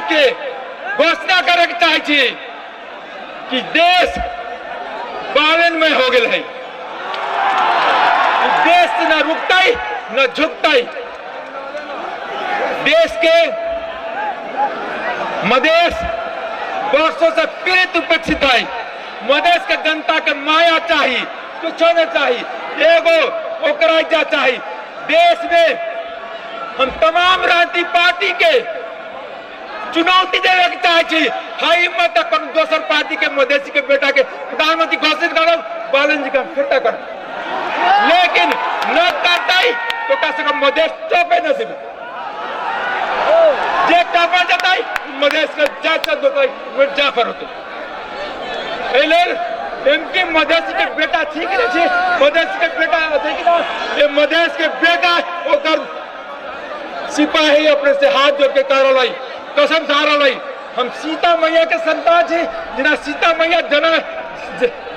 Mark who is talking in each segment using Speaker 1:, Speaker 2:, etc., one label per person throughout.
Speaker 1: के घोषणा करे चाहिए कि देश बालन में हो गए है। देश न रुकता न झुकता। देश के मधेश वर्षों से पीड़ित उपेक्षित है। मधेश के जनता के माया चाहिए, कुछ नहीं चाहिए, एगो ओकरा चाहिए। देश में हम तमाम राजनीतिक पार्टी के चुनौती देवे के चाहिए। हाई हिम्मत कर दोसर पार्टी के मधेसी के बेटा के प्रधानमंत्री घोषित करो, बालन जी का फिरता करो, लेकिन न करता ही तो कम से कम मधेश चौपे न देवे। जे टॉपर जाता है मधेश का जात जाफर होते। इनकी मधेश के बेटा ठीक है, मधेश के बेटा ये मधेश के बेटा ओकर सिपाही अपने से हाथ जोड़ के कह रहा, कसम खा रहा, हम सीता मैया के संतान छे, जिना सीता मैया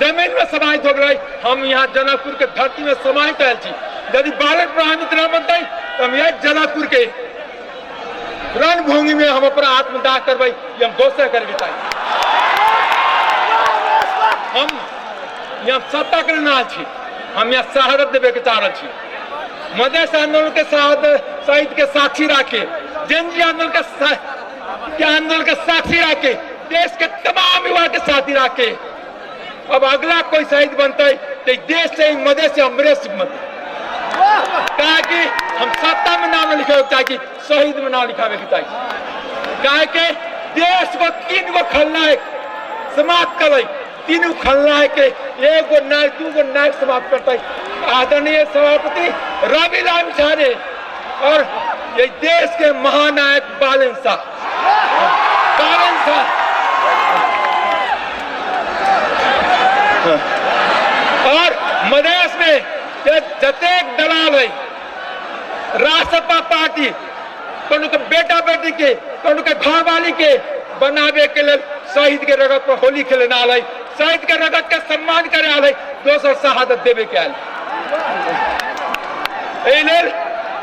Speaker 1: जमीन में समाहित हो गई, हम यहाँ जनकपुर के धरती में समाहित आयल छी। यदि बालन प्रधानमंत्री न बनते तो हम यहाँ जनकपुर के रणभूमि में हम अपना आत्मदाह करवाई, हम घोषणा करके चाहिए। हम यहाँ सत्ता के ना छी, हम यहाँ शहादत देवे के चाह रहे। मधेश आंदोलन के शहीद के साक्षी राखे, जनजी आंदोलन के साक्षी राखे, देश के तमाम युवा के साथी राखे। अब अगला कोई शहीद बनता है तो देश से मधेश से अमरेश मत, कहा कि हम सत्ता में नाम लिखे चाहिए, शहीद में नाम लिखावे के चाहिए। कहा कि देश को 3 गो खलनायक समाप्त करे, 3 खलनायक के 1 गो नायक 2 गो नायक समाप्त करता है आदरणीय सभापति रवि राम झारे और ये देश के महानायक बालन शाह। और मधेश में जतेक दलाल है, राजसपा पार्टी कोनो के बेटा बेटी के, कोनो के घर वाली के बनावे के लिए शहीद के रगत पर होली खेले ना आए, शहीद के रगत का सम्मान करे आए, दोसर शहादत देवे के आए।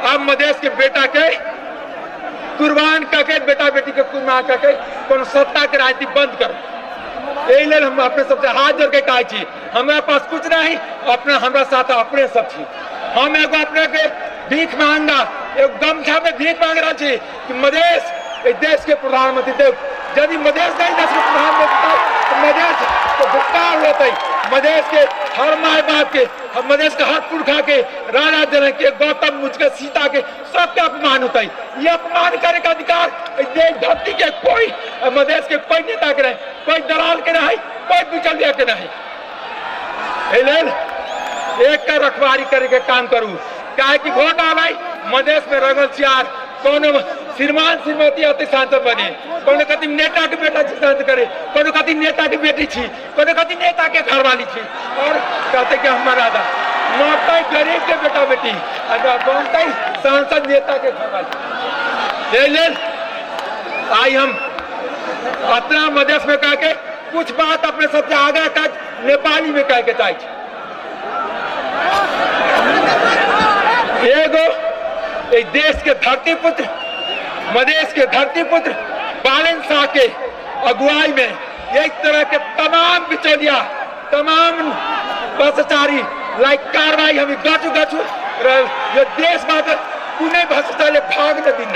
Speaker 1: अब मधेश के बेटा के कुर्बान करके, बेटा बेटी के कुर्बान करके कोनो सत्ता के राजनीति बंद करो। हम अपने सबसे हाथ जोड़ के कहा छी, हमारे पास कुछ नहीं, अपने हमारा साथ अपने सब छी। हम एगो अपने के भीख मांगा, एक गमछा में भीख मांग रहा छी कि मधेश देश के प्रधानमंत्री देव। यदि मधेश नहीं देश के प्रधानमंत्री तो मधेश को भुगतान होते, मधेश के हर माए बाप के, मधेश के हर पुरखा के, राजा जनक के, गौतम मुझ के, सीता के, सबके अपमान होता है। ये अपमान करे का अधिकार देश धरती के कोई मधेश के कोई नेता के नहीं, कोई दलाल के नहीं, कोई बिचौलिया के नहीं। एक का रखवारी करे के काम करू, काहे कि वोट आलाई मधेश में रगल सियार कोनो श्रीमान श्रीमती अति सांसद बने, कोनो कति नेता के बेटा सांसद करे, कोनो कति नेता की बेटी छी, कोनो कति नेता के घर वाली छी, और कहते कि हमारा राधा मरता गरीब के बेटा बेटी, बनता सांसद नेता के घर वाली। आई हम अपना मधेश में कह के कुछ बात अपने सबसे आगे का नेपाली में कह के चाहिए। एगो देश के धरती पुत्र, मधेश के धरती पुत्र बालन शाह के अगुवाई में एक तरह के तमाम बिचौलिया, तमाम भ्रष्टाचारी लाइक कार्रवाई हमें गचु ये देश में कुने भ्रष्टाचारी भाग न दिन,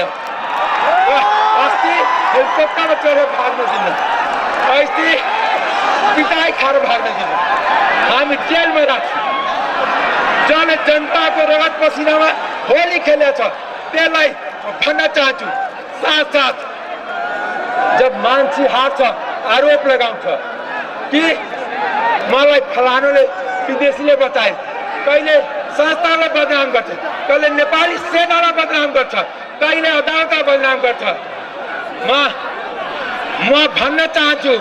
Speaker 1: हेलीकॉप्टर में चढ़े भाग न दिन, ऐसी पिटाई खार भाग न दिन, हम जेल में रख जन जनता को रगत पसीना में होली खेले तेलाई भन्न चाहछु। साथ साथ जब मान्छे हार्छ आरोप लगाउँछ कि मलाई फलानुले विदेशीले बचाए, कहिले संस्थालाई बदनाम गर्छ, कहिले नेपाली सेनालाई बदनाम गर्छ, कहिले अदालतलाई बदनाम गर्छ। म भन्न चाहन्छु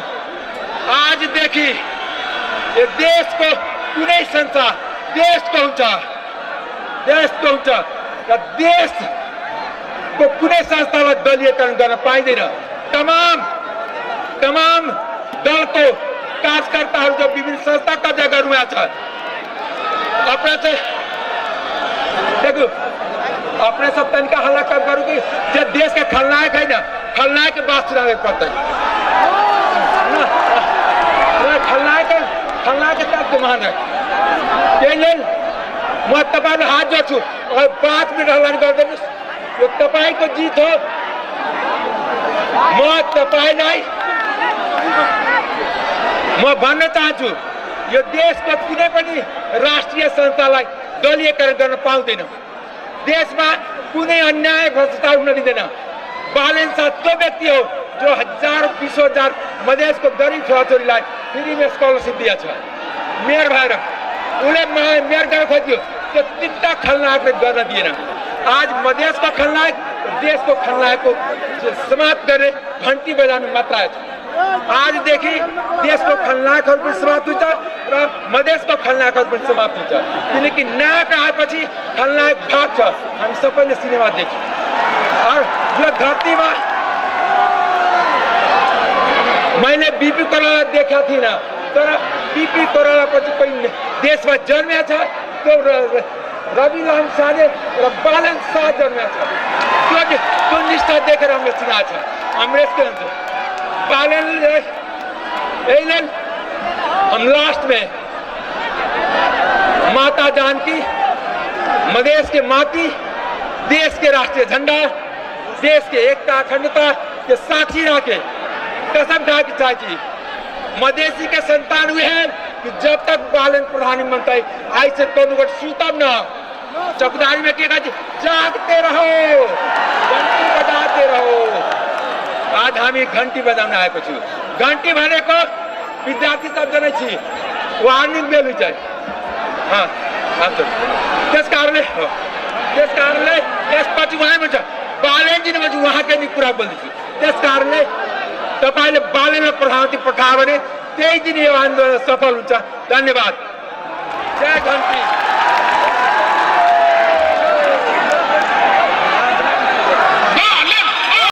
Speaker 1: आजदेखि यो देशको कुनै संस्था देश को हुन्छ र देश को कुनै संस्थालाई दलीयकरण गर्न पाइँदैन। तमाम दल को कार्यकर्ताहरू जो विभिन्न संस्था कब्जा गर्नुभएको छ, अपना चाहिँ देखो अपने सब तनिका हल्ला कब करू कि जब देश के खलनायक है ना, खलनायक के बात सुनावे पड़ता है। खलनायक के तक मान है मैं तपाईले हात जोड्छु और 5 मिनट हल्ला गर्दैनस्। यो तपाईको जित हो। म तपाईलाई म भन्न चाहन्छु यो देशको कुनै पनि राष्ट्रिय संस्थालाई दलीयकरण गर्न पाउँदैन। देशमा कुनै अन्याय भ्रष्टाचार हुन दिँदैन। बालेन शाह त्यो व्यक्ति हो जो 10,000-20,000 मधेसको गरिब छोराछोरीलाई फ्रीमा स्कलरसिप दिएको छ। मेयर भएर उसले मेयर गर्न खोज्यो, त्यो तिनवटा खलनायकले गर्न दिएन। आज मधेसको खलनायक देशको खलनायकको समाप्त गर्ने घन्टी बजाउनु मात्र आएको छ। आजदेखि देशको खलनायकहरू पनि समाप्त हुन्छ र मधेसको खलनायकहरू पनि समाप्त हुन्छ। किनकि नायक आएपछि खलनायक भाग्छ। हामी सबैले सिनेमा देख्छौँ। यो धरतीमा मैले बीपी कोइराला देखेको थिइनँ, तर बीपी कोइराला पछि कोही देशमा जन्मेको छ। त्यो रवि लाम शाहले र बालन शाह जन्मेको छ। त्यो निष्ठा देखेर हामीले चिनाएको छ। अमरेश के हुन्छ बालन हम लास्ट में माता जानकी, मधेश के माटी, देश के राष्ट्रीय झंडा, देश के एकता अखंडता के साक्षी रखे कसम खा के चाची मधेसी के संतान हुए हैं कि जब तक बालन प्रधानमंत्री ऐसे तो सूतम न चौकीदारी में क्या जागते रहो, घंटी बजाते रहो। आज हामी घंटी बजाउन आएको छु। घंटी भनेको विद्यार्थी सब जनै छि वार्निङ बेल हुन्छ। त्यस कारणले त्यसपछि उहाँ हुन्छ बालनजी ने उहाँकै नि कुरा बोल्दैछु। त्यस कारणले तपाईले बालनलाई प्रधानमन्त्री पठायो भने त्यही दिन यो आन्दोलन सफल हुन्छ। धन्यवाद। जय